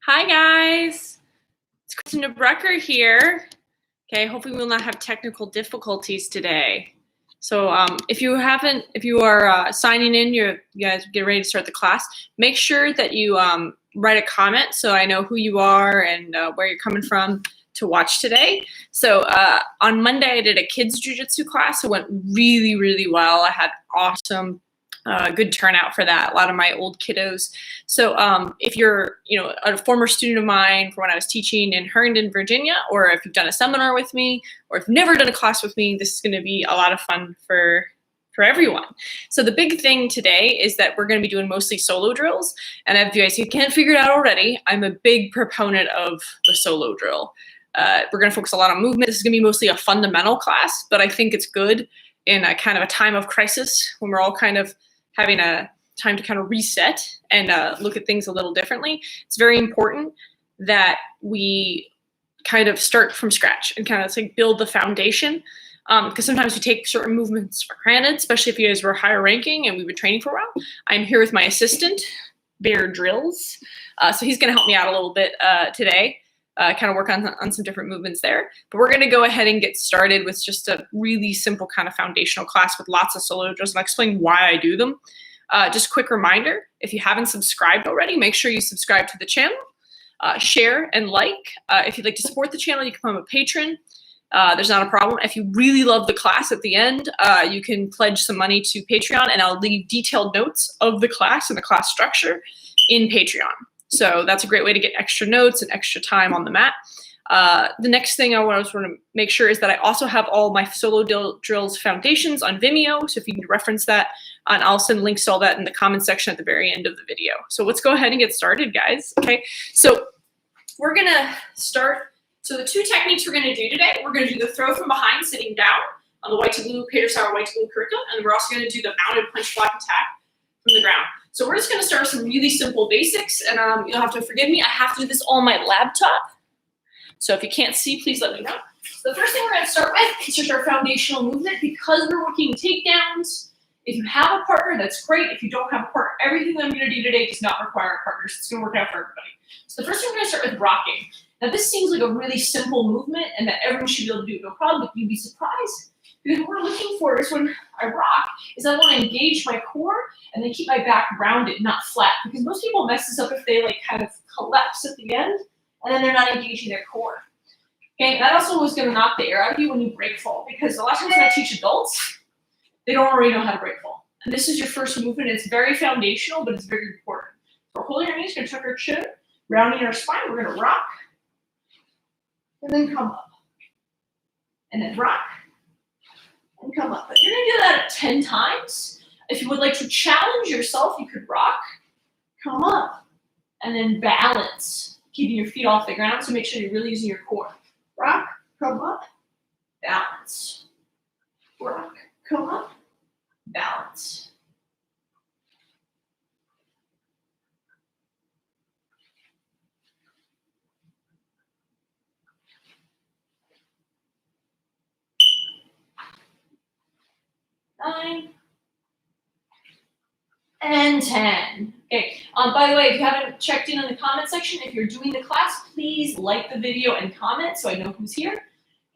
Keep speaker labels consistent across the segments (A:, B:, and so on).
A: Hi guys, it's Kristen DeBruycker here. Okay, hopefully we will not have technical difficulties today. So if you are signing in, you guys get ready to start the class. Make sure that you write a comment so I know who you are and where you're coming from to watch today. So on Monday I did a kids jiu-jitsu class. It went really, really well. I had awesome good turnout for that. A lot of my old kiddos. So if you're, a former student of mine from when I was teaching in Herndon, Virginia, or if you've done a seminar with me, or if you've never done a class with me, this is going to be a lot of fun for everyone. So the big thing today is that we're going to be doing mostly solo drills. And if you guys can't figure it out already, I'm a big proponent of the solo drill. We're going to focus a lot on movement. This is going to be mostly a fundamental class, but I think it's good in a kind of a time of crisis when we're all kind of having a time to kind of reset and look at things a little differently. It's very important that we kind of start from scratch and kind of like build the foundation, because sometimes we take certain movements for granted, especially if you guys were higher ranking and we've been training for a while. I'm here with my assistant, Bear Drills. So he's going to help me out a little bit today, kind of work on some different movements there. But we're going to go ahead and get started with just a really simple kind of foundational class with lots of solo drills, and I'll explain why I do them. Just a quick reminder, if you haven't subscribed already, make sure you subscribe to the channel, share and like. If you'd like to support the channel, you can become a patron. There's not a problem. If you really love the class at the end, you can pledge some money to Patreon, and I'll leave detailed notes of the class and the class structure in Patreon. So that's a great way to get extra notes and extra time on the mat. The next thing I want to make sure is that I also have all my solo drills foundations on Vimeo. So if you can reference that, and I'll send links to all that in the comment section at the very end of the video. So let's go ahead and get started, guys. Okay, so we're going to start. So the two techniques we're going to do today, we're going to do the throw from behind sitting down on the white to blue Pedro Sauer white to blue curriculum, and we're also going to do the mounted punch block attack from the ground. So we're just going to start with some really simple basics, and you'll have to forgive me. I have to do this on my laptop. So if you can't see, please let me know. So the first thing we're going to start with is just our foundational movement. Because we're working takedowns, if you have a partner, that's great. If you don't have a partner, everything that I'm going to do today does not require partners. It's going to work out for everybody. So the first thing we're going to start with rocking. Now this seems like a really simple movement and that everyone should be able to do no problem, but you'd be surprised. Because what we're looking for is when I rock, is I want to engage my core and then keep my back rounded, not flat. Because most people mess this up if they like kind of collapse at the end and then they're not engaging their core. Okay, that also is going to knock the air out of you when you break fall. Because a lot of times when I teach adults, they don't already know how to break fall. And this is your first movement. It's very foundational, but it's very important. So we're holding our knees, going to tuck our chin, rounding our spine. We're going to rock, and then come up. And then rock, and come up. But you're going to do that 10 times. If you would like to challenge yourself, you could rock, come up, and then balance, keeping your feet off the ground. So make sure you're really using your core. Rock, come up, balance. Rock, come up, balance. Nine. And 10. Okay. By the way, if you haven't checked in the comment section, if you're doing the class, please like the video and comment so I know who's here.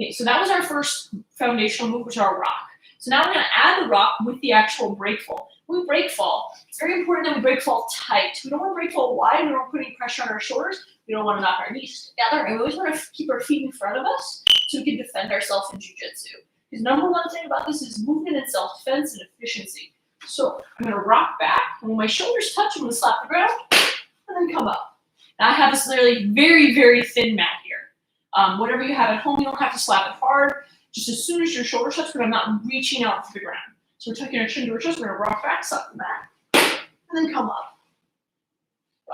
A: Okay, so that was our first foundational move, which is our rock. So now we're going to add the rock with the actual break fall. When we break fall, it's very important that we break fall tight. We don't want to break fall wide. We don't want putting pressure on our shoulders. We don't want to knock our knees together. And we always want to keep our feet in front of us so we can defend ourselves in jiu-jitsu. Because number one thing about this is movement and self-defense and efficiency. So I'm going to rock back, and when my shoulders touch, I'm going to slap the ground, and then come up. Now I have this literally very, very thin mat here. Whatever you have at home, you don't have to slap it hard. Just as soon as your shoulders touch, but I'm not reaching out to the ground. So we're tucking our chin to our chest, we're going to rock back, slap the mat, and then come up.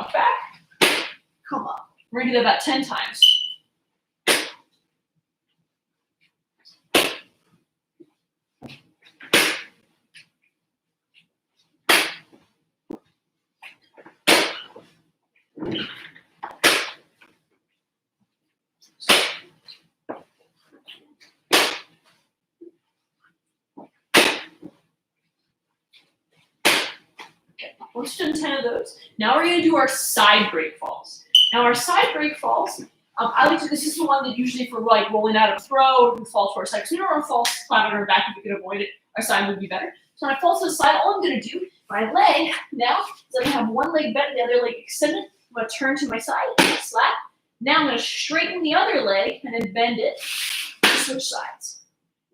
A: Rock back, come up. We're going to do that about 10 times. Once you've done 10 of those, now we're going to do our side break falls. Now our side break falls, I like to, this is the one that usually for like rolling out of throw or we fall to our side. Because we don't want to fall flat on our back. If we can avoid it, our side would be better. So when I fall to the side, all I'm going to do, my leg now, is I'm going to have one leg bent, the other leg extended. I'm going to turn to my side, slap. Now I'm going to straighten the other leg and then bend it to switch sides.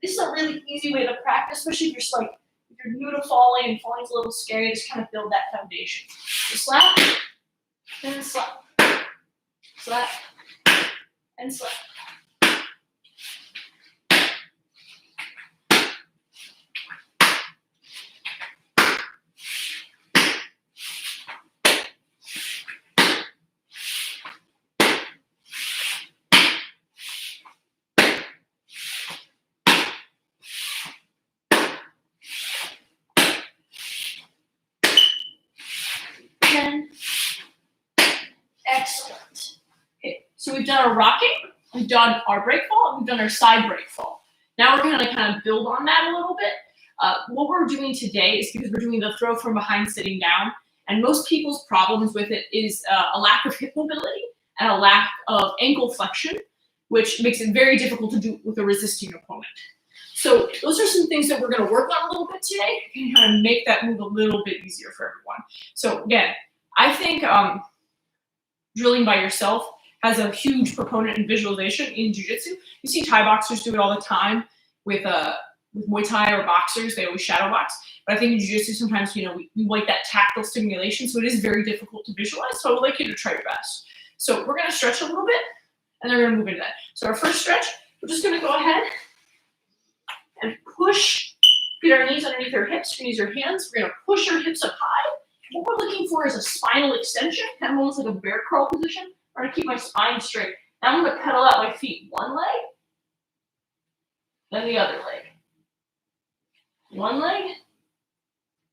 A: This is a really easy way to practice, especially if you're like, if you're new to falling and falling's a little scary, just kind of build that foundation. So slap, and then slap, slap, and slap. Excellent. Okay, so we've done our rocking, we've done our break fall, and we've done our side break fall. Now we're going to kind of build on that a little bit. What we're doing today is because we're doing the throw from behind sitting down, and most people's problems with it is a lack of hip mobility and a lack of ankle flexion, which makes it very difficult to do with a resisting opponent. So those are some things that we're going to work on a little bit today and kind of make that move a little bit easier for everyone. So again, I think drilling by yourself has a huge proponent in visualization in Jiu-Jitsu. You see Thai boxers do it all the time with Muay Thai or boxers. They always shadow box. But I think in Jiu-Jitsu sometimes, we like that tactile stimulation, so it is very difficult to visualize. So I would like you to try your best. So we're going to stretch a little bit, and then we're going to move into that. So our first stretch, we're just going to go ahead and push, get our knees underneath our hips. We're going to use our hands. We're going to push our hips up high. What we're looking for is a spinal extension, kind of almost like a bear crawl position. I'm going to keep my spine straight. Now I'm going to pedal out my feet. One leg, then the other leg. One leg,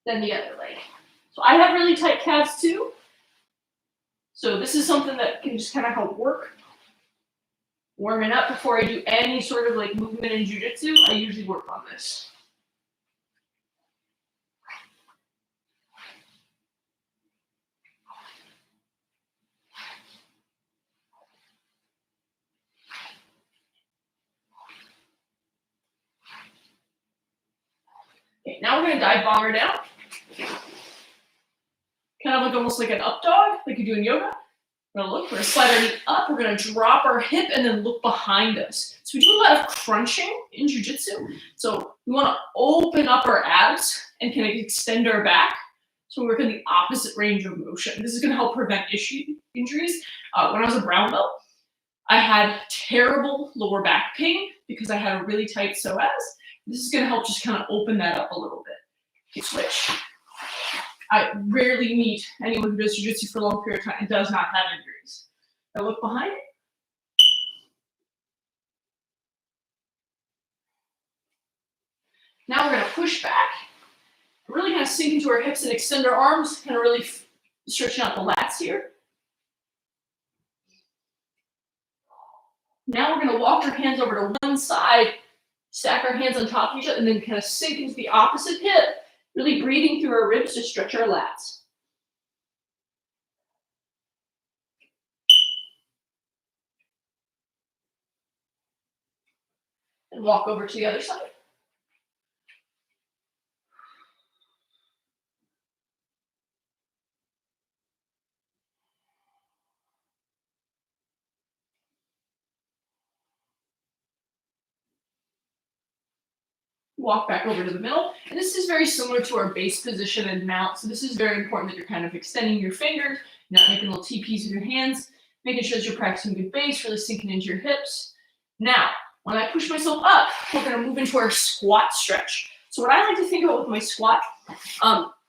A: then the other leg. So I have really tight calves too. So this is something that can just kind of help work. Warming up before I do any sort of like movement in Jiu-Jitsu, I usually work on this. Okay, now we're going to dive bomber down. Kind of like almost like an up dog, like you do in yoga. We're going to slide our knee up, we're going to drop our hip and then look behind us. So we do a lot of crunching in Jiu-Jitsu. So we want to open up our abs and kind of extend our back. So we work in the opposite range of motion. This is going to help prevent injuries. When I was a brown belt, I had terrible lower back pain because I had a really tight psoas. This is going to help just kind of open that up a little bit. Okay, switch. I rarely meet anyone who does Jiu-Jitsu for a long period of time and does not have injuries. I look behind it. Now we're going to push back. Really kind of sink into our hips and extend our arms, kind of really stretching out the lats here. Now we're going to walk our hands over to one side, stack our hands on top of each other, and then kind of sink into the opposite hip. Really breathing through our ribs to stretch our lats. And walk over to the other side. Walk back over to the middle. And this is very similar to our base position and mount. So this is very important that you're kind of extending your fingers, not making little TPs with your hands, making sure that you're practicing good base, really sinking into your hips. Now, when I push myself up, we're going to move into our squat stretch. So what I like to think about with my squat,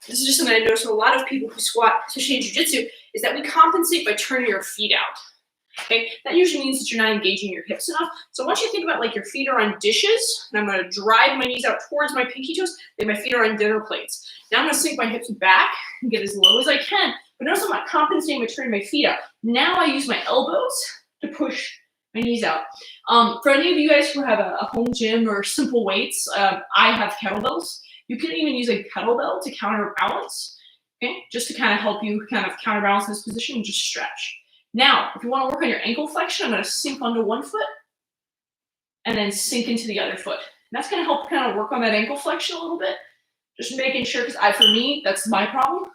A: this is just something I notice with a lot of people who squat, especially in Jiu-Jitsu, is that we compensate by turning our feet out. Okay, that usually means that you're not engaging your hips enough. So I want you to think about like your feet are on dishes, and I'm going to drive my knees out towards my pinky toes, and my feet are on dinner plates. Now I'm going to sink my hips back and get as low as I can. But notice I'm not compensating by turning my feet out. Now I use my elbows to push my knees out. For any of you guys who have a home gym or simple weights, I have kettlebells. You can even use a kettlebell to counterbalance, okay, just to kind of help you kind of counterbalance this position and just stretch. Now, if you want to work on your ankle flexion, I'm going to sink onto one foot and then sink into the other foot. And that's going to help kind of work on that ankle flexion a little bit. Just making sure, because for me, that's my problem.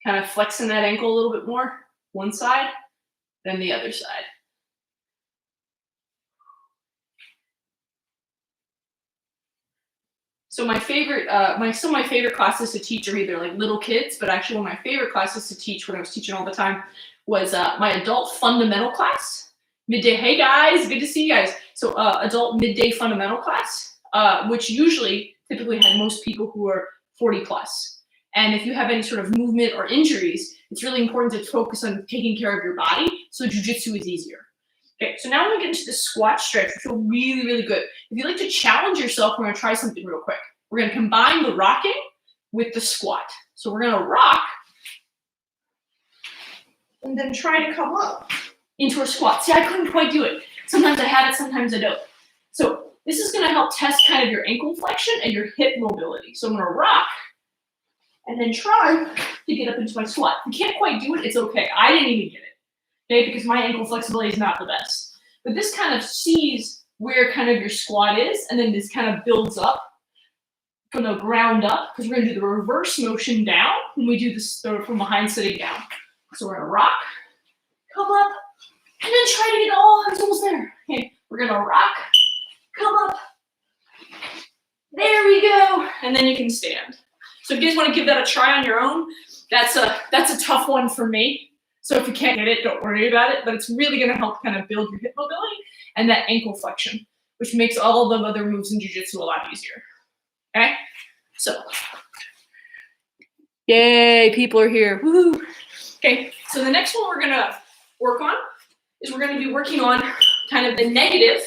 A: Kind of flexing that ankle a little bit more, one side, then the other side. So my favorite, some of my favorite classes to teach are either like little kids, but actually one of my favorite classes to teach when I was teaching all the time was my adult fundamental class. Midday, hey guys, good to see you guys. So adult midday fundamental class, which typically had most people who are 40 plus. And if you have any sort of movement or injuries, it's really important to focus on taking care of your body so jiu-jitsu is easier. Okay, so now we're gonna get into the squat stretch, which feel really, really good. If you'd like to challenge yourself, we're gonna try something real quick. We're gonna combine the rocking with the squat. So we're gonna rock and then try to come up into a squat. See, I couldn't quite do it. Sometimes I have it, sometimes I don't. So this is gonna help test kind of your ankle flexion and your hip mobility. So I'm gonna rock and then try to get up into my squat. If you can't quite do it, it's okay. I didn't even get it. Okay, because my ankle flexibility is not the best. But this kind of sees where kind of your squat is, and then this kind of builds up from the ground up, because we're gonna do the reverse motion down when we do this from behind sitting down. So we're gonna rock, come up, and then try to get all our tools there. Okay, we're gonna rock, come up, there we go, and then you can stand. So if you guys wanna give that a try on your own, that's a tough one for me. So if you can't get it, don't worry about it, but it's really gonna help kind of build your hip mobility and that ankle flexion, which makes all of the other moves in jiu-jitsu a lot easier, okay? So, yay, people are here, woohoo. Okay, so the next one we're gonna work on is we're gonna be working on kind of the negative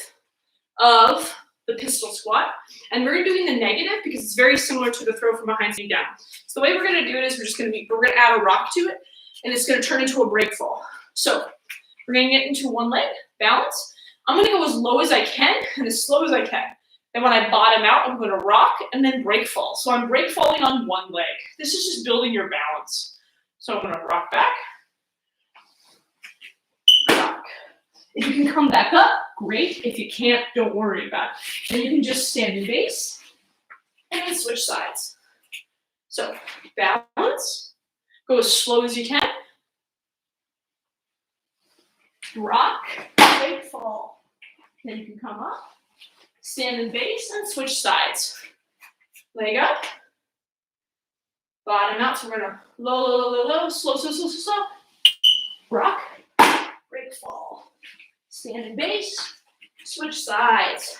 A: of the pistol squat. And we're doing the negative because it's very similar to the throw from behind sitting down. So the way we're gonna do it is we're gonna add a rock to it, and it's gonna turn into a break fall. So we're gonna get into one leg, balance. I'm gonna go as low as I can and as slow as I can. And when I bottom out, I'm gonna rock and then break fall. So I'm break falling on one leg. This is just building your balance. So I'm gonna rock back, rock. If you can come back up, great. If you can't, don't worry about it. Then you can just stand in base and then switch sides. So balance, go as slow as you can. Rock, break fall. Then you can come up, stand in base, and switch sides. Leg up, bottom out. So we're gonna low, low, low, low, low, slow, slow, slow, slow, slow. Rock, break fall. Stand in base, switch sides.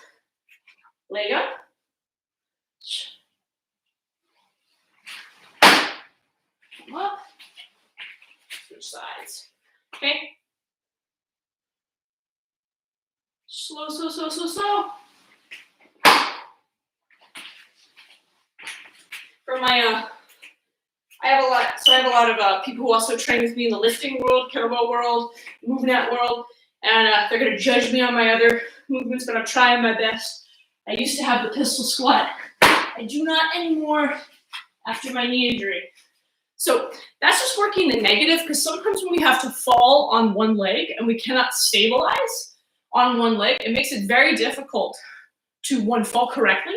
A: Leg up. Come up, switch sides. Okay. Slow, slow, slow, slow, slow. For my, I have a lot of people who also train with me in the lifting world, kettlebell world, movement world, and they're gonna judge me on my other movements, but I'm trying my best. I used to have the pistol squat. I do not anymore after my knee injury. So that's just working the negative, because sometimes when we have to fall on one leg and we cannot stabilize on one leg, it makes it very difficult to fall correctly,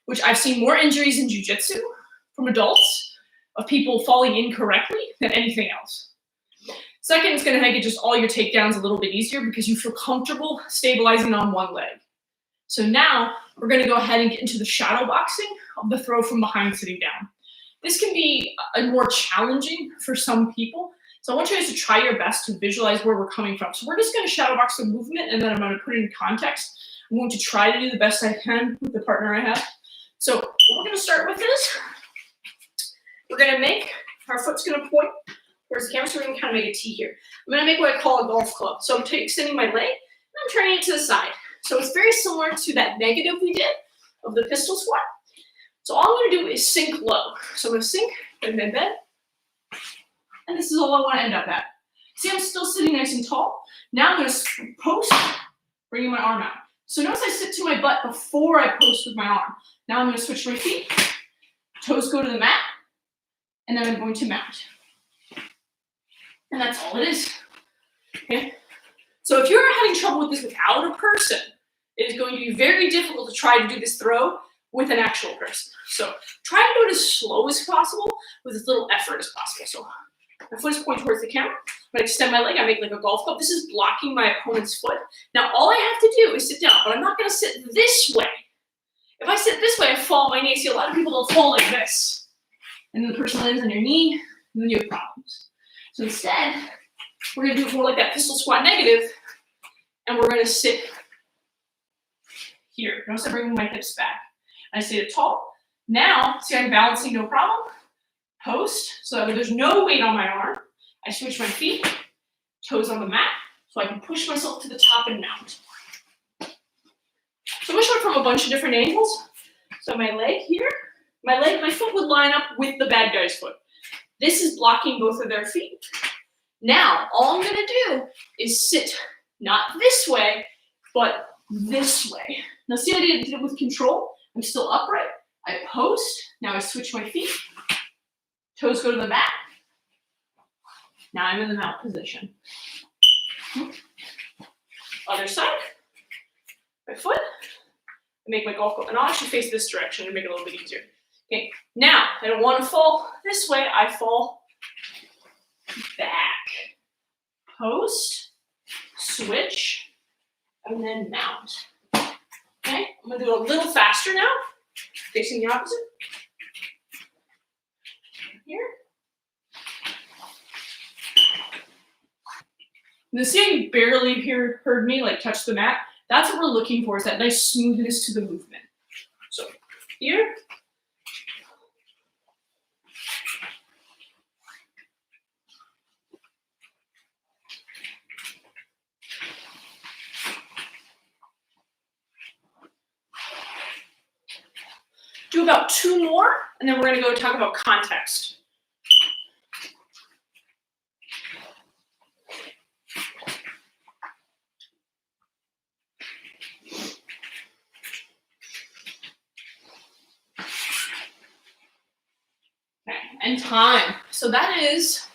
A: which I've seen more injuries in jiu-jitsu from adults of people falling incorrectly than anything else. Second, it's gonna make it just all your takedowns a little bit easier because you feel comfortable stabilizing on one leg. So now we're gonna go ahead and get into the shadow boxing of the throw from behind sitting down. This can be more challenging for some people. So I want you guys to try your best to visualize where we're coming from. So we're just gonna shadow box the movement, and then I'm gonna put it in context. I'm going to try to do the best I can with the partner I have. So what we're gonna start with is, we're gonna make, our foot's gonna point towards the camera, so we're gonna kind of make a T here. I'm gonna make what I call a golf club. So I'm extending my leg, and I'm turning it to the side. So it's very similar to that negative we did of the pistol squat. So all I'm gonna do is sink low. So I'm gonna sink, and then bend. And this is all I wanna end up at. See, I'm still sitting nice and tall. Now I'm gonna post, bringing my arm out. So notice I sit to my butt before I post with my arm. Now I'm gonna switch my feet, toes go to the mat, and then I'm going to mount. And that's all it is. Okay? So if you're having trouble with this without a person, it is going to be very difficult to try to do this throw with an actual person. So try to do it as slow as possible with as little effort as possible. So my foot is pointed towards the camera. When I extend my leg, I make like a golf club. This is blocking my opponent's foot. Now all I have to do is sit down, but I'm not going to sit this way. If I sit this way, I fall on my knee. See, a lot of people don't fall like this. And then the person lands on your knee, and then you have problems. So instead, we're going to do it more like that pistol squat negative, and we're going to sit here. Notice I'm bringing my hips back. I sit tall. Now, see I'm balancing no problem. Post, so that way there's no weight on my arm. I switch my feet, toes on the mat, so I can push myself to the top and mount. So I'm going to show it from a bunch of different angles. So my leg here, my foot would line up with the bad guy's foot. This is blocking both of their feet. Now, all I'm going to do is sit not this way, but this way. Now see, I did it with control. I'm still upright. I post. Now I switch my feet. Toes go to the mat. Now I'm in the mount position. Other side. My foot. I make my golf club. And I'll actually face this direction to make it a little bit easier. Okay. Now, I don't want to fall this way. I fall back. Post. Switch. And then mount. Okay. I'm going to do it a little faster now. Facing the opposite. Here. And see how you barely heard me like touch the mat? That's what we're looking for, is that nice smoothness to the movement. So here. Do about 2 more, and then we're going to go talk about context. Okay, and time. So that is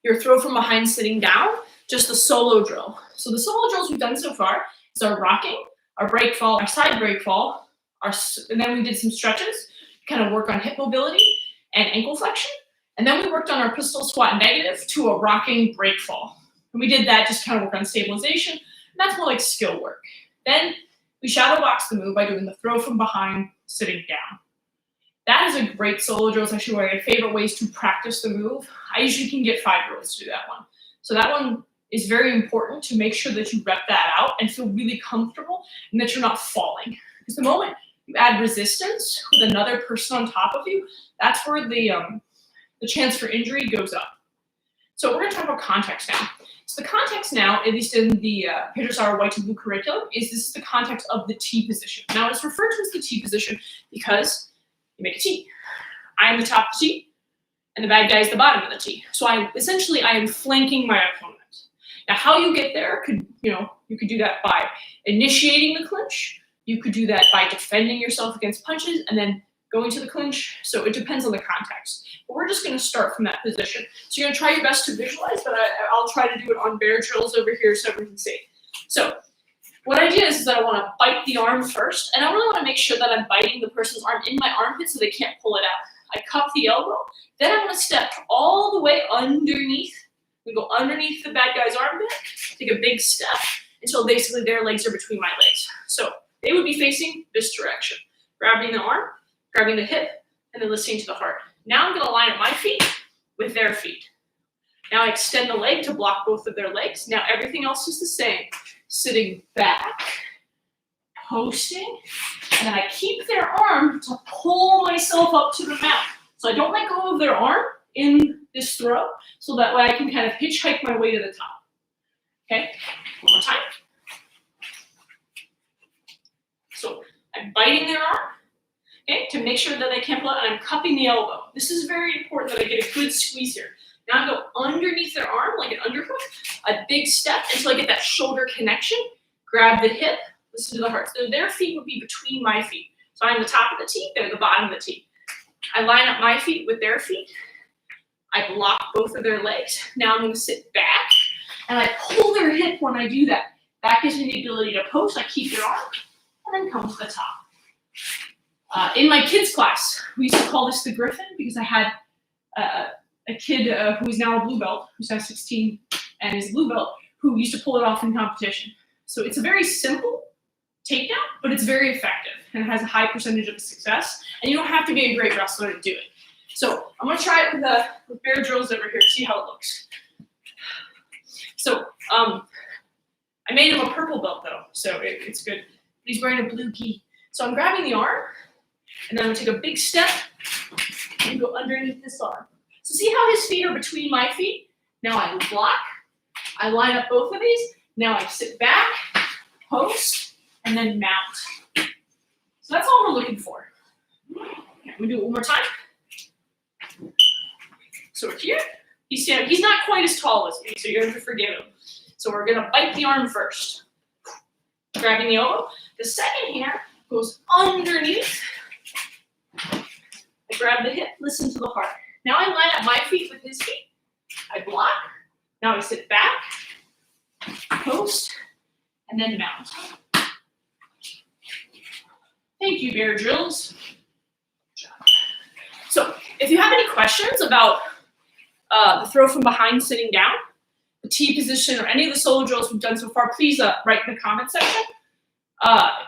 A: your throw from behind sitting down, just the solo drill. So the solo drills we've done so far is our rocking, our break fall, our side break fall, and then we did some stretches, kind of work on hip mobility and ankle flexion. And then we worked on our pistol squat negative to a rocking break fall. And we did that, just kind of work on stabilization. And that's more like skill work. Then we shadow box the move by doing the throw from behind, sitting down. That is a great solo drill. It's actually one of my favorite ways to practice the move. I usually can get 5-year-olds to do that one. So that one is very important to make sure that you rep that out and feel really comfortable and that you're not falling. Because the moment you add resistance with another person on top of you, that's where the chance for injury goes up. So we're going to talk about context now. So the context now, at least in the Pedro Sauer white and blue curriculum, is this is the context of the T position. Now it's referred to as the T position because you make a T. I am the top of the T, and the bad guy is the bottom of the T. So I am flanking my opponent. Now how you get there could, you could do that by initiating the clinch. You could do that by defending yourself against punches and then going to the clinch. So it depends on the context. But we're just going to start from that position. So you're going to try your best to visualize, but I'll try to do it on bear drills over here so everyone can see. So what I do is that I want to bite the arm first, and I really want to make sure that I'm biting the person's arm in my armpit so they can't pull it out. I cup the elbow. Then I'm going to step all the way underneath. We go underneath the bad guy's armpit, take a big step until basically their legs are between my legs. So they would be facing this direction, grabbing the arm, grabbing the hip, and then listening to the heart. Now I'm going to line up my feet with their feet. Now I extend the leg to block both of their legs. Now everything else is the same. Sitting back, posting, and then I keep their arm to pull myself up to the mount. So I don't let go of their arm in this throw, so that way I can kind of hitchhike my way to the top. Okay, one more time. So I'm biting their arm, okay, to make sure that they can't pull out, and I'm cupping the elbow. This is very important that I get a good squeeze here. Now I go underneath their arm like an underhook, a big step until I get that shoulder connection, grab the hip, listen to the heart. So their feet would be between my feet. So I'm the top of the T, they're the bottom of the T. I line up my feet with their feet. I block both of their legs. Now I'm going to sit back, and I pull their hip when I do that. That gives me the ability to post. I keep their arm, and then come to the top. In my kids' class, we used to call this the Griffin because I had a kid who is now a blue belt, who's now 16 and is a blue belt, who used to pull it off in competition. So it's a very simple takedown, but it's very effective and it has a high percentage of success. And you don't have to be a great wrestler to do it. So I'm gonna try it with Bear drills over here, see how it looks. So I made him a purple belt though, so it's good. He's wearing a blue gi. So I'm grabbing the arm, and then I'm gonna take a big step and go underneath this arm. So see how his feet are between my feet? Now I block, I line up both of these. Now I sit back, post, and then mount. So that's all we're looking for. Okay, I'm gonna do it one more time. So we're here. He's not quite as tall as me, so you're going to forgive him. So we're going to bite the arm first. Grabbing the elbow. The second hand goes underneath. I grab the hip, listen to the heart. Now I line up my feet with his feet. I block. Now I sit back, post, and then mount. Thank you, Bear Drills. So if you have any questions about the throw from behind sitting down, the T position, or any of the solo drills we've done so far, please write in the comment section.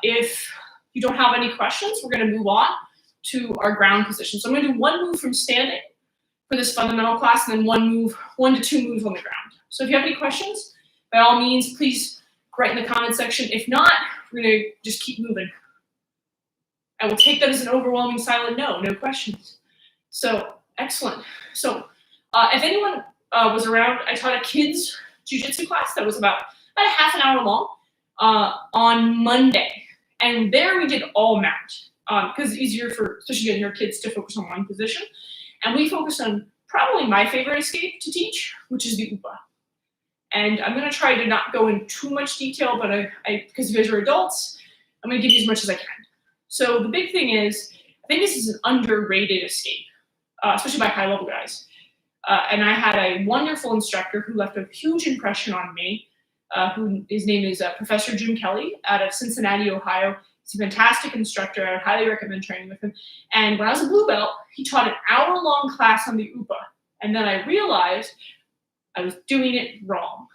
A: If you don't have any questions, we're going to move on to our ground position. So I'm going to do one move from standing for this fundamental class, and then one to two moves on the ground. So if you have any questions, by all means, please write in the comment section. If not, we're going to just keep moving. I will take that as an overwhelming silent no questions. So excellent. So if anyone was around, I taught a kids Jiu-Jitsu class that was about a half an hour long on Monday. And there we did all mount because it's easier for, especially getting your kids to focus on one position. And we focused on probably my favorite escape to teach, which is the UPA. And I'm going to try to not go in too much detail, but because you guys are adults, I'm going to give you as much as I can. So the big thing is, I think this is an underrated escape, especially by high-level guys. And I had a wonderful instructor who left a huge impression on me, his name is Professor Jim Kelly out of Cincinnati, Ohio. He's a fantastic instructor. I would highly recommend training with him. And when I was a blue belt, he taught an hour-long class on the UPA. And then I realized I was doing it wrong.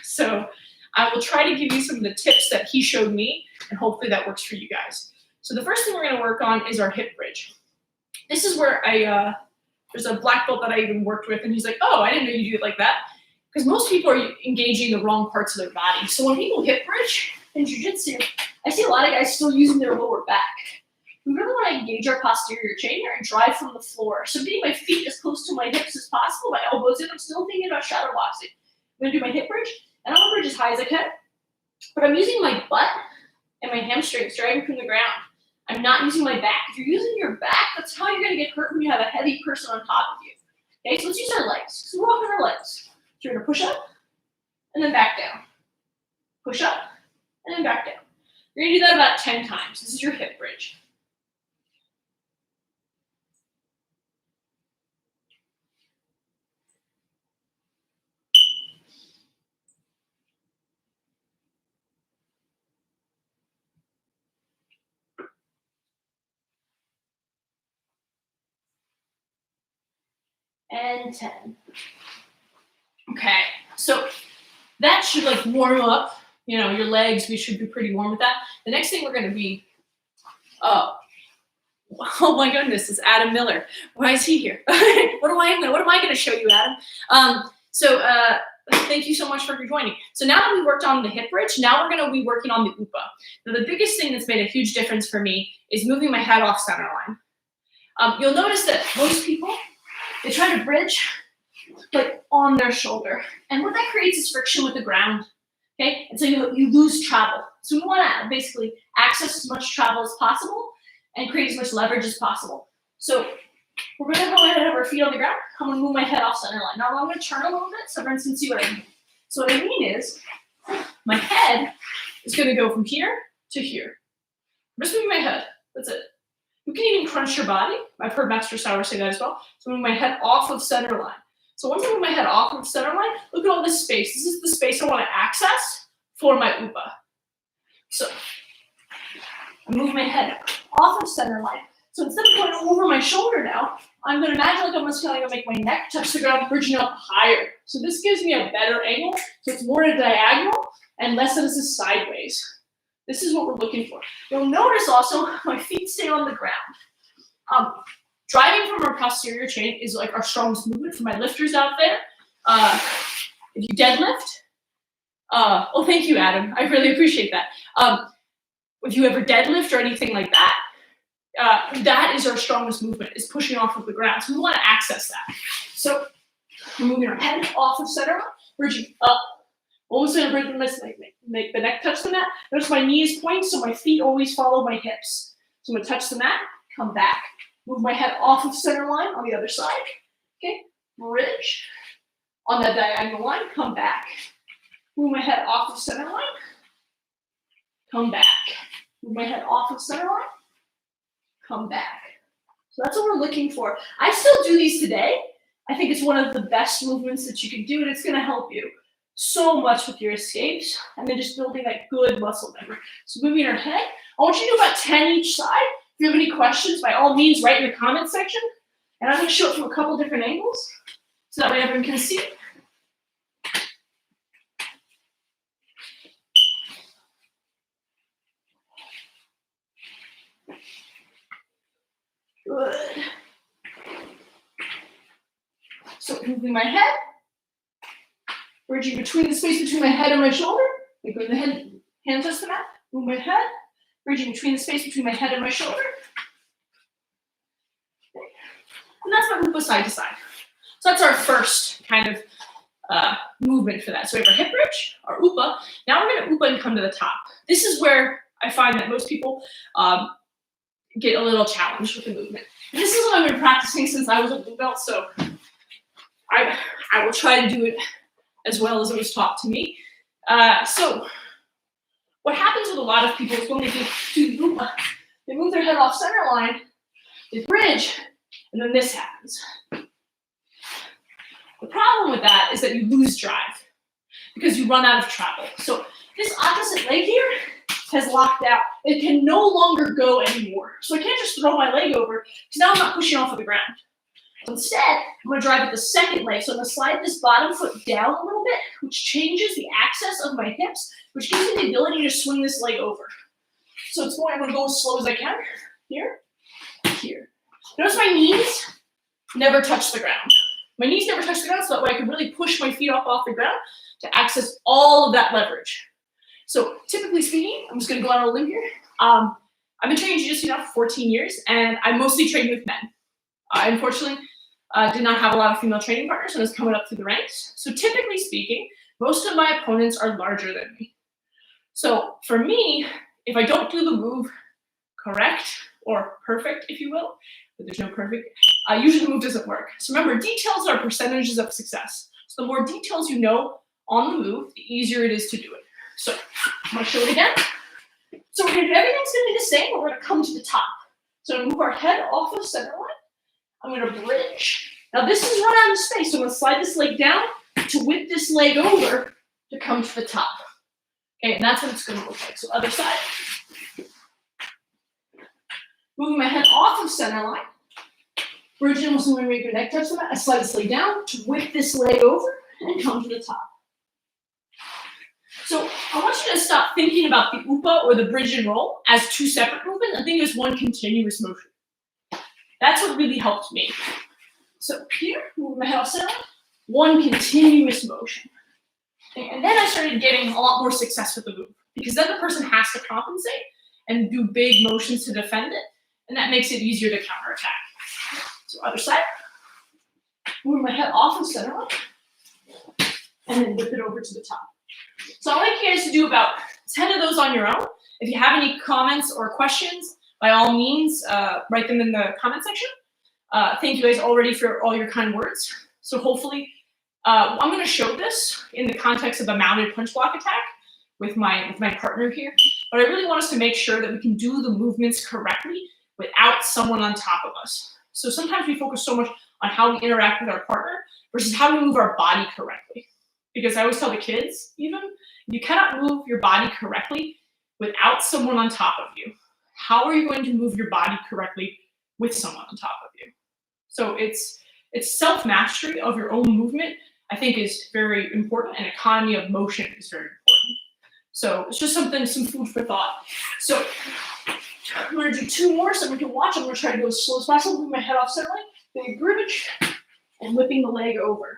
A: So I will try to give you some of the tips that he showed me, and hopefully that works for you guys. So the first thing we're going to work on is our hip bridge. This is where there's a black belt that I even worked with, and he's like, oh, I didn't know you do it like that. Because most people are engaging the wrong parts of their body. So when people hip bridge in jiu-jitsu, I see a lot of guys still using their lower back. We really want to engage our posterior chain here and drive from the floor. So getting my feet as close to my hips as possible, my elbows in. I'm still thinking about shadow boxing. I'm going to do my hip bridge, and I want to bridge as high as I can. But I'm using my butt and my hamstrings dragging from the ground. I'm not using my back. If you're using your back, that's how you're going to get hurt when you have a heavy person on top of you. Okay, so let's use our legs. So we're walking our legs. So you're going to push up and then back down. Push up and then back down. You're going to do that about 10 times. This is your hip bridge. And 10. Okay, so that should like warm up, your legs. We should be pretty warm with that. The next thing we're going to be, oh my goodness, it's Adam Miller. Why is he here? What am I going to show you, Adam? Thank you so much for joining. So now that we worked on the hip bridge, now we're going to be working on the UPA. Now the biggest thing that's made a huge difference for me is moving my head off center line. You'll notice that most people, they try to bridge like on their shoulder. And what that creates is friction with the ground. Okay? And so you lose travel. So we want to basically access as much travel as possible and create as much leverage as possible. So we're going to go ahead and have our feet on the ground. I'm going to move my head off center line. Now I'm going to turn a little bit so everyone can see what I mean. So what I mean is my head is going to go from here to here. I'm just moving my head. That's it. You can even crunch your body. I've heard Master Sauer say that as well. So moving my head off of center line. So once I move my head off of center line, look
B: at all this space. This is the space I want to access for my upa. So I move my head off of center line. So instead of going over my shoulder now, I'm going to imagine like I'm just going to make my neck touch the ground, bridging up higher. So this gives me a better angle. So it's more a diagonal and less of this is sideways. This is what we're looking for. You'll notice also my feet stay on the ground. Driving from our posterior chain is like our strongest movement for my lifters out there. If you deadlift, oh, thank you, Adam. I really appreciate that. If you ever deadlift or anything like that, that is our strongest movement, is pushing off of the ground. So we want to access that. So we're moving our head off of center, bridging up. Almost going to bridge the mat, make the neck touch the mat. Notice my knees point, so my feet always follow my hips. So I'm going to touch the mat, come back. Move my head off of center line on the other side. Okay, bridge. On that diagonal line, come back. Move my head off of center line. Come back. Move my head off of center line. Come back. So that's what we're looking for. I still do these today. I think it's one of the best movements that you can do, and it's going to help you so much with your escapes, and then just building that good muscle memory. So moving our head. I want you to do about 10 each side. If you have any questions, by all means, write in the comment section. And I'm going to show it from a couple different angles, so that way everyone can see it. Good. So moving my head, bridging between the space between my head and my shoulder. I go to the head, hand touch the mat, move my head, bridging between the space between my head and my shoulder. And that's my upa side to side. So that's our first kind of movement for that. So we have our hip bridge, our upa. Now we're going to upa and come to the top. This is where I find that most people get a little challenged with the movement. And this is what I've been practicing since I was a blue belt, so I will try to do it as well as it was taught to me. So what happens with a lot of people is when they do the upa, they move their head off center line, they bridge, and then this happens. The problem with that is that you lose drive because you run out of travel. So this opposite leg here has locked out. It can no longer go anymore. So I can't just throw my leg over because now I'm not pushing off of the ground. So instead, I'm going to drive at the second leg. So I'm going to slide this bottom foot down a little bit, which changes the access of my hips, which gives me the ability to swing this leg over. So I'm going to go as slow as I can. Here, here. Notice my knees never touch the ground. My knees never touch the ground, so that way I can really push my feet off the ground to access all of that leverage. So typically speaking, I'm just going to go out on a limb here. I've been training Jiu-Jitsu now for 14 years, and I mostly train with men. I unfortunately did not have a lot of female training partners when I was coming up through the ranks. So typically speaking, most of my opponents are larger than me. So for me, if I don't do the move correct or perfect, if you will, but there's no perfect, usually the move doesn't work. So remember, details are percentages of success. So the more details you know on the move, the easier it is to do it. So I'm going to show it again. So we're going to do everything's going to be the same, but we're going to come to the top. So I'm going to move our head off of center line. I'm going to bridge. Now this is run out of space, so I'm going to slide this leg down to whip this leg over to come to the top. Okay, and that's what it's going to look like. So other side. Moving my head off of center line. Bridging was when we make your neck touch the mat. I slide this leg down to whip this leg over and come to the top. So I want you to stop thinking about the upa or the bridge and roll as two separate movements and think it's one continuous motion. That's what really helped me. So here, move my head off center, one continuous motion. And then I started getting a lot more success with the move because then the person has to compensate and do big motions to defend it, and that makes it easier to counterattack. So other side, move my head off of center line, and then whip it over to the top. So I'd like you guys to do about 10 of those on your own. If you have any comments or questions, by all means, write them in the comment section. Thank you guys already for all your kind words. So hopefully, I'm going to show this in the context of a mounted punch block attack with my partner here. But I really want us to make sure that we can do the movements correctly without someone on top of us. So sometimes we focus so much on how we interact with our partner versus how we move our body correctly. because I always tell the kids, even, you cannot move your body correctly without someone on top of you. How are you going to move your body correctly with someone on top of you? So it's self-mastery of your own movement, I think, is very important, and economy of motion is very important. So it's just some food for thought. So I'm going to do 2 more so we can watch. I'm going to try to go as slow as possible, move my head off center line, big bridge, and whipping the leg over.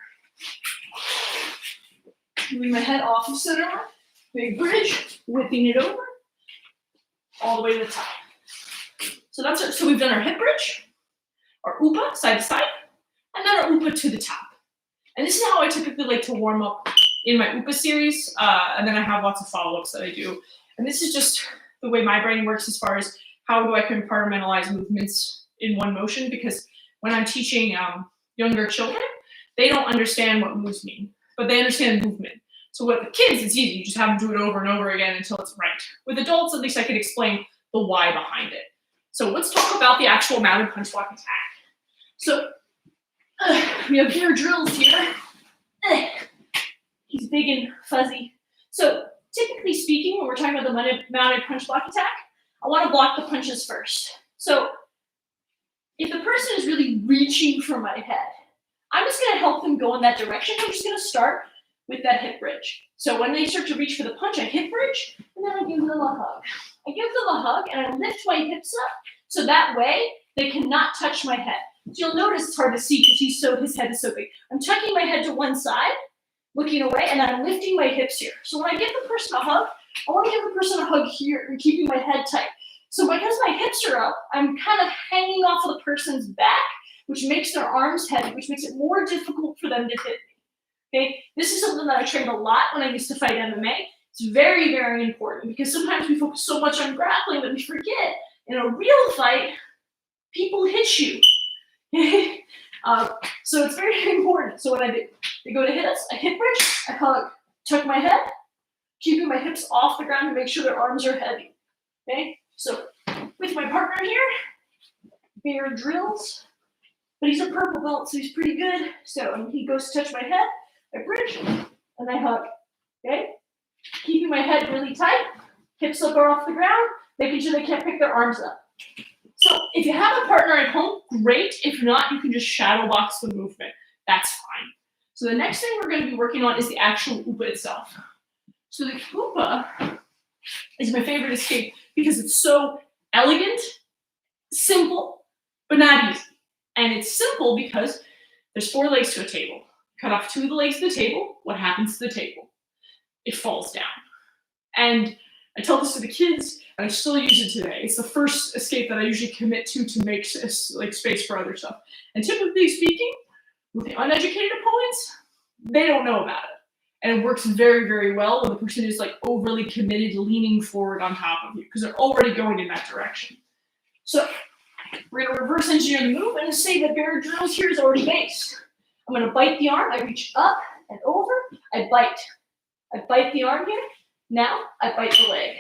B: Moving my head off of center line, big bridge, whipping it over, all the way to the top. So that's it. So we've done our hip bridge, our upa side to side, and then our upa to the top. And this is how I typically like to warm up in my upa series. And then I have lots of follow-ups that I do. And this is just the way my brain works as far as how do I compartmentalize movements in one motion, because when I'm teaching younger children, they don't understand what moves mean, but they understand movement. So with the kids, it's easy. You just have them do it over and over again until it's right. With adults, at least I can explain the why behind it. So let's talk about the actual mounted punch block attack. So we have Bear Drills here. He's big and fuzzy. So typically speaking, when we're talking about the mounted punch block attack, I want to block the punches first. So if the person is really reaching for my head, I'm just going to help them go in that direction. I'm just going to start with that hip bridge. So when they start to reach for the punch, I hip bridge, and then I give them a hug. I give them a hug, and I lift my hips up, so that way they cannot touch my head. So you'll notice it's hard to see because his head is so big. I'm tucking my head to one side, looking away, and I'm lifting my hips here. So when I give the person a hug, I want to give the person a hug here and keeping my head tight. So because my hips are up, I'm kind of hanging off of the person's back, which makes their arms heavy, which makes it more difficult for them to hit me. Okay, this is something that I trained a lot when I used to fight MMA. It's very, very important because sometimes we focus so much on grappling that we forget in a real fight, people hit you. So it's very important. So when they go to hit us, I hip bridge, I hug, tuck my head, keeping my hips off the ground to make sure their arms are heavy. Okay, so with my partner here, Bear Drills, but he's a purple belt, so he's pretty good. So when he goes to touch my head, I bridge, and I hug, okay? Keeping my head really tight, hips up or off the ground, making sure they can't pick their arms up. So if you have a partner at home, great. If not, you can just shadow box the movement. That's fine. So the next thing we're going to be working on is the actual upa itself. So the upa is my favorite escape because it's so elegant, simple, but not easy. And it's simple because there's 4 legs to a table. Cut off 2 of the legs of the table. What happens to the table? It falls down. And I tell this to the kids, and I still use it today. It's the first escape that I usually commit to make space for other stuff. And typically speaking, with the uneducated opponents, they don't know about it. And it works very, very well when the person is like overly committed, leaning forward on top of you, because they're already going in that direction. So we're going to reverse engineer the move and say that Bear Drills here is already based. I'm going to bite the arm. I reach up and over. I bite. I bite the arm here. Now I bite the leg.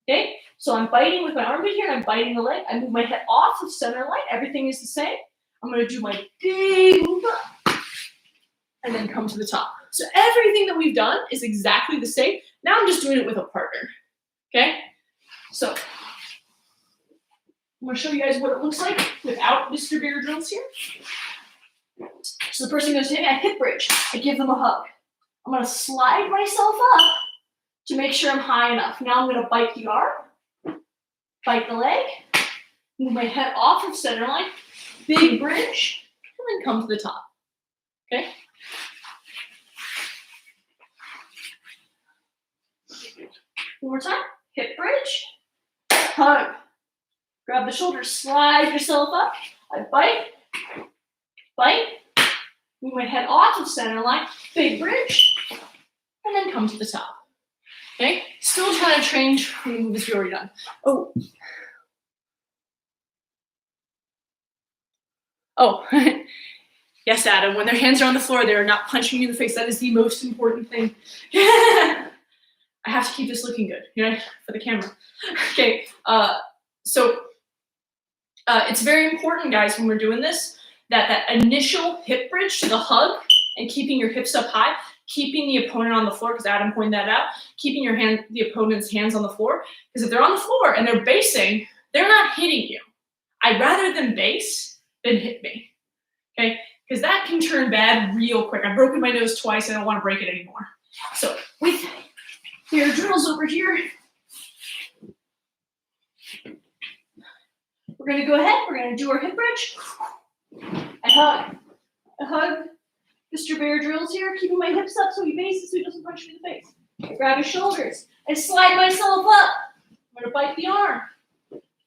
B: Okay? So I'm biting with my armpit here. I'm biting the leg. I move my head off of center line. Everything is the same. I'm going to do my big move up and then come to the top. So everything that we've done is exactly the same. Now I'm just doing it with a partner. Okay? So I'm going to show you guys what it looks like without Mr. Bear Drills here. So the person goes to hit me, I hip bridge. I give them a hug. I'm going to slide myself up to make sure I'm high enough. Now I'm going to bite the arm, bite the leg, move my head off of center line, big bridge, and then come to the top. Okay? One more time. Hip bridge, hug. Grab the shoulders, slide yourself up. I bite, move my head off of center line, big bridge, and then come to the top. Okay? Still trying to change the moves you've already done. Oh, yes, Adam, when their hands are on the floor, they are not punching you in the face. That is the most important thing. I have to keep this looking good, for the camera. Okay, so it's very important, guys, when we're doing this, that initial hip bridge to the hug and keeping your hips up high, keeping the opponent on the floor, because Adam pointed that out, keeping the opponent's hands on the floor, because if they're on the floor and they're basing, they're not hitting you. I'd rather them base than hit me, okay? Because that can turn bad real quick. I've broken my nose twice. I don't want to break it anymore. So with your drills over here, we're going to go ahead. We're going to do our hip bridge. I hug Mr. Bear drills here, keeping my hips up so he bases so he doesn't punch me in the face. I grab his shoulders. I slide myself up. I'm going to bite the arm.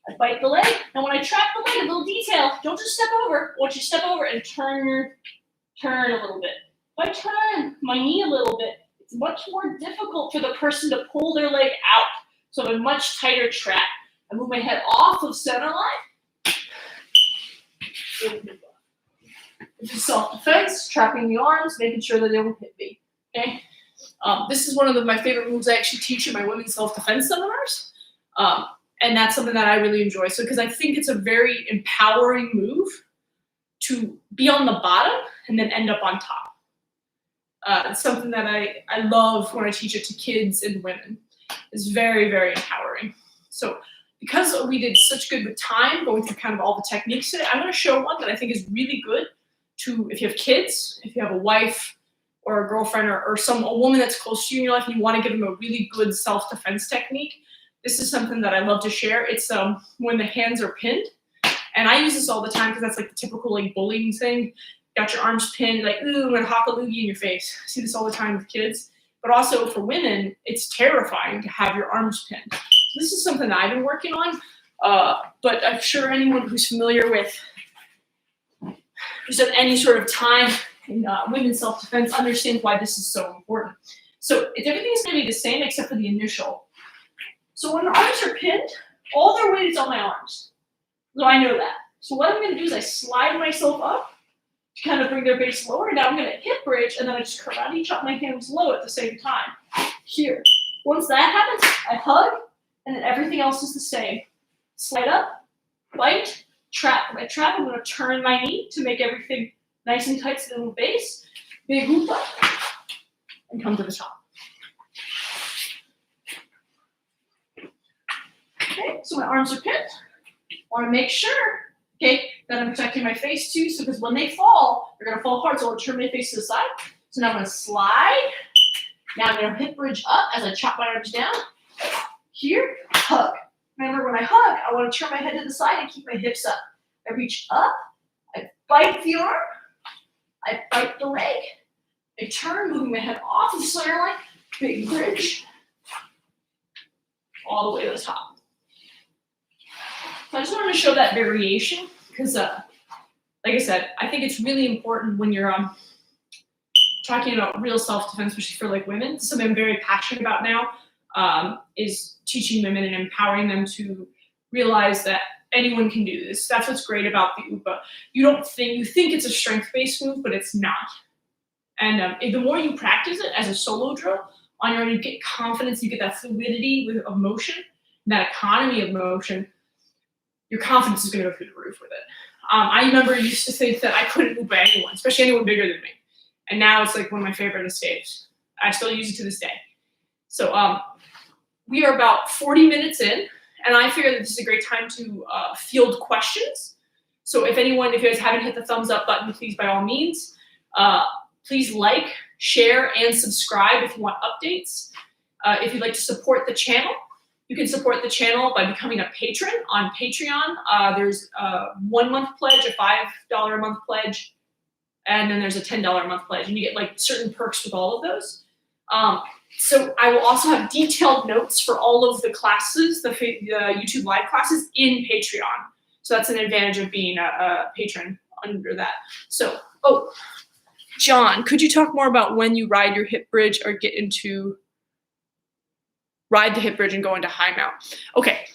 B: I bite the leg. And when I trap the leg, a little detail, don't just step over. I want you to step over and turn a little bit. If I turn my knee a little bit, it's much more difficult for the person to pull their leg out. So I have a much tighter trap. I move my head off of center line. This is self-defense, trapping the arms, making sure that they don't hit me. Okay. This is one of my favorite moves I actually teach in my women's self-defense seminars. And that's something that I really enjoy. So, because I think it's a very empowering move to be on the bottom and then end up on top. It's something that I love when I teach it to kids and women. It's very, very empowering. So, because we did such good with time, going through kind of all the techniques today, I'm going to show one that I think is really good to, if you have kids, if you have a wife or a girlfriend or a woman that's close to you in your life and you want to give them a really good self-defense technique. This is something that I love to share. It's when the hands are pinned. And I use this all the time because that's like the typical like bullying thing. Got your arms pinned, like, ooh, I'm going to hawk a loogie in your face. I see this all the time with kids. But also for women, it's terrifying to have your arms pinned. So this is something that I've been working on. But I'm sure anyone who's familiar with, who's done any sort of time in women's self-defense understands why this is so important. So everything's going to be the same except for the initial. So when the arms are pinned, all their weight is on my arms. So I know that. So what I'm going to do is I slide myself up to kind of bring their base lower. Now I'm going to hip bridge, and then I just karate chop my hands low at the same time. Here. Once that happens, I hug, and then everything else is the same. Slide up, bite, trap. When I trap, I'm going to turn my knee to make everything nice and tight to the little base. Big Goop Up, and come to the top. Okay, so my arms are pinned. I want to make sure, okay, that I'm protecting my face too, so because when they fall, they're going to fall hard, so I'll turn my face to the side. So now I'm going to slide. Now I'm going to hip bridge up as I chop my arms down. Here, hug. Remember, when I hug, I want to turn my head to the side and keep my hips up. I reach up, I bite the arm, I bite the leg, I turn, moving my head off the center line, big bridge, all the way to the top. So I just wanted to show that variation because, like I said, I think it's really important when you're talking about real self-defense, especially for like women. Something I'm very passionate about now is teaching women and empowering them to realize that anyone can do this. That's what's great about the UPA. You think it's a strength-based move, but it's not. And the more you practice it as a solo drill on your own, you get confidence, you get that fluidity of motion, that economy of motion. Your confidence is going to go through the roof with it. I remember I used to think that I couldn't move by anyone, especially anyone bigger than me. And now it's like one of my favorite escapes. I still use it to this day. So we are about 40 minutes in, and I figure that this is a great time to field questions. So if you guys haven't hit the thumbs up button, please, by all means, please like, share, and subscribe if you want updates. If you'd like to support the channel, you can support the channel by becoming a patron on Patreon. There's a 1 month pledge, a $5 a month pledge, and then there's a $10 a month pledge. And you get like certain perks with all of those. So I will also have detailed notes for all of the classes, the YouTube live classes in Patreon. So that's an advantage of being a patron under that. So, John, could you talk more about when you ride your hip bridge or ride the hip bridge and go into high mount? Okay,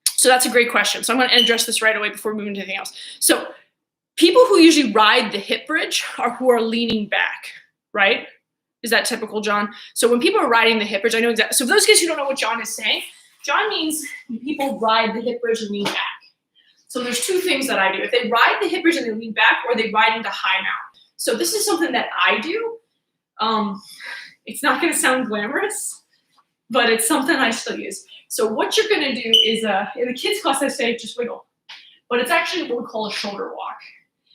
B: so that's a great question. So I'm going to address this right away before moving to anything else. So people who usually ride the hip bridge are who are leaning back, right? Is that typical, John? So when people are riding the hip bridge, I know exactly. So for those guys who don't know what John is saying, John means people ride the hip bridge and lean back. So there's two things that I do. If they ride the hip bridge and they lean back, or they ride into high mount. So this is something that I do. It's not going to sound glamorous, but it's something I still use. So what you're going to do is, in the kids class, I say just wiggle, but it's actually what we call a shoulder walk.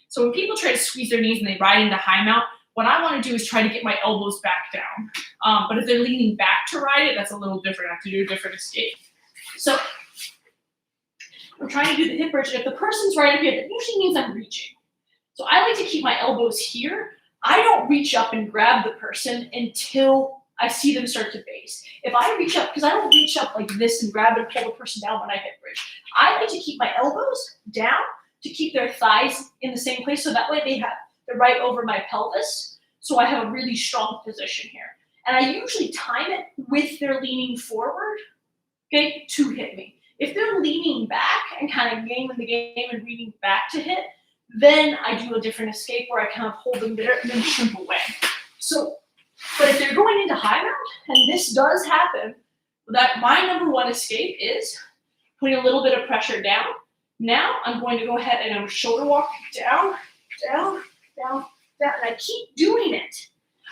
B: So when people try to squeeze their knees and they ride into high mount, what I want to do is try to get my elbows back down. But if they're leaning back to ride it, that's a little different. I have to do a different escape. So I'm trying to do the hip bridge. If the person's right up here, that usually means I'm reaching. So I like to keep my elbows here. I don't reach up and grab the person until I see them start to base. If I reach up, because I don't reach up like this and grab and pull the person down when I hip bridge. I like to keep my elbows down to keep their thighs in the same place, so that way they're right over my pelvis. So I have a really strong position here. And I usually time it with their leaning forward, okay, to hit me. If they're leaning back and kind of gaming the game and leaning back to hit, then I do a different escape where I kind of hold them there and then shrimp away. So, but if they're going into high mount, and this does happen, that my number one escape is putting a little bit of pressure down. Now I'm going to go ahead and I'm going to shoulder walk down, down, down, down, and I keep doing it.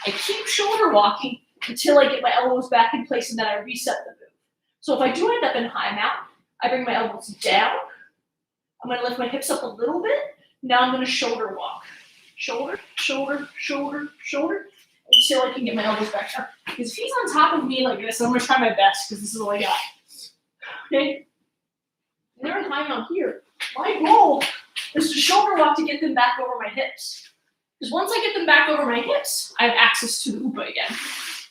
B: I keep shoulder walking until I get my elbows back in place and then I reset the move. So if I do end up in high mount, I bring my elbows down. I'm going to lift my hips up a little bit. Now I'm going to shoulder walk. Shoulder, shoulder, shoulder, shoulder, until I can get my elbows back down. Because if he's on top of me like this, I'm going to try my best because this is all I got. Okay? They're in high mount here. My goal is to shoulder walk to get them back over my hips. Because once I get them back over my hips, I have access to the upa again.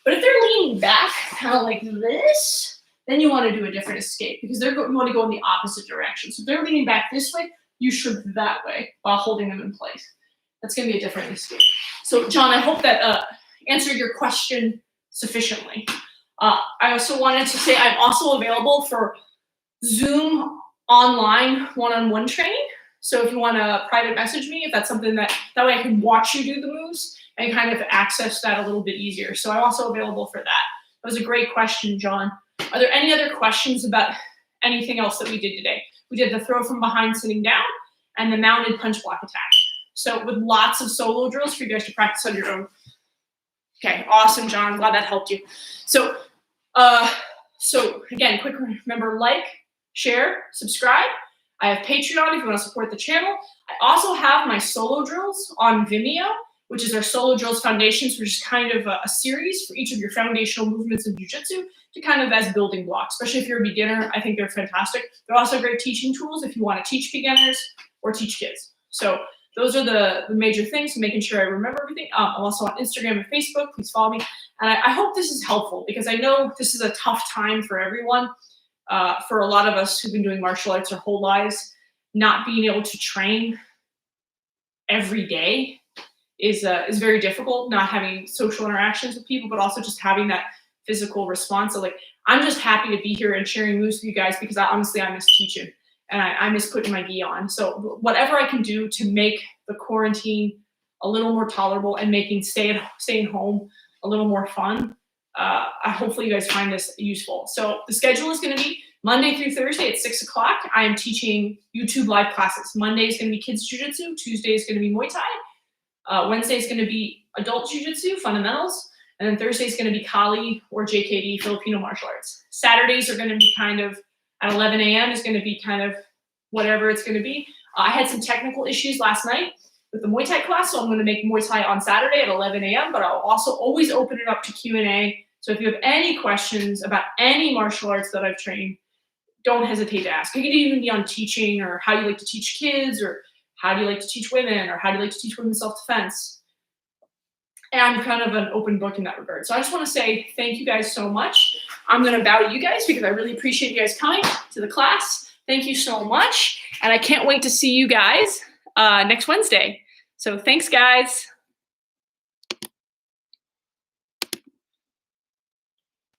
B: But if they're leaning back, kind of like this, then you want to do a different escape because you want to go in the opposite direction. So if they're leaning back this way, you shrimp that way while holding them in place. That's going to be a different escape. So John, I hope that answered your question sufficiently. I also wanted to say I'm also available for Zoom online one-on-one training. So if you want to private message me, if that's something that way I can watch you do the moves and kind of access that a little bit easier. So I'm also available for that. That was a great question, John. Are there any other questions about anything else that we did today? We did the throw from behind sitting down and the mounted punch block attack. So with lots of solo drills for you guys to practice on your own. Okay, awesome, John. I'm glad that helped you. So again, quick remember, like, share, subscribe. I have Patreon if you want to support the channel. I also have my solo drills on Vimeo, which is our Solo Drills Foundations, which is kind of a series for each of your foundational movements in Jiu-Jitsu to kind of as building blocks, especially if you're a beginner. I think they're fantastic. They're also great teaching tools if you want to teach beginners or teach kids. So those are the major things, making sure I remember everything. I'm also on Instagram and Facebook. Please follow me. And I hope this is helpful because I know this is a tough time for everyone. For a lot of us who've been doing martial arts our whole lives, not being able to train every day is very difficult, not having social interactions with people, but also just having that physical response. So like, I'm just happy to be here and sharing moves with you guys because I miss teaching and I miss putting my gi on. So whatever I can do to make the quarantine a little more tolerable and making staying home a little more fun, hopefully you guys find this useful. So the schedule is going to be Monday through Thursday at 6 o'clock. I am teaching YouTube live classes. Monday is going to be kids jiu-jitsu. Tuesday is going to be Muay Thai. Wednesday is going to be adult jiu-jitsu fundamentals. And then Thursday is going to be Kali or JKD, Filipino martial arts. Saturdays are going to be kind of at 11 a.m. is going to be kind of whatever it's going to be. I had some technical issues last night with the Muay Thai class, so I'm going to make Muay Thai on Saturday at 11 a.m., but I'll also always open it up to Q&A. So if you have any questions about any martial arts that I've trained, don't hesitate to ask. It could even be on teaching or how you like to teach kids or how do you like to teach women or how do you like to teach women self-defense. And I'm kind of an open book in that regard. So I just want to say thank you guys so much. I'm going to bow to you guys because I really appreciate you guys coming to the class. Thank you so much. And I can't wait to see you guys next Wednesday. So thanks, guys.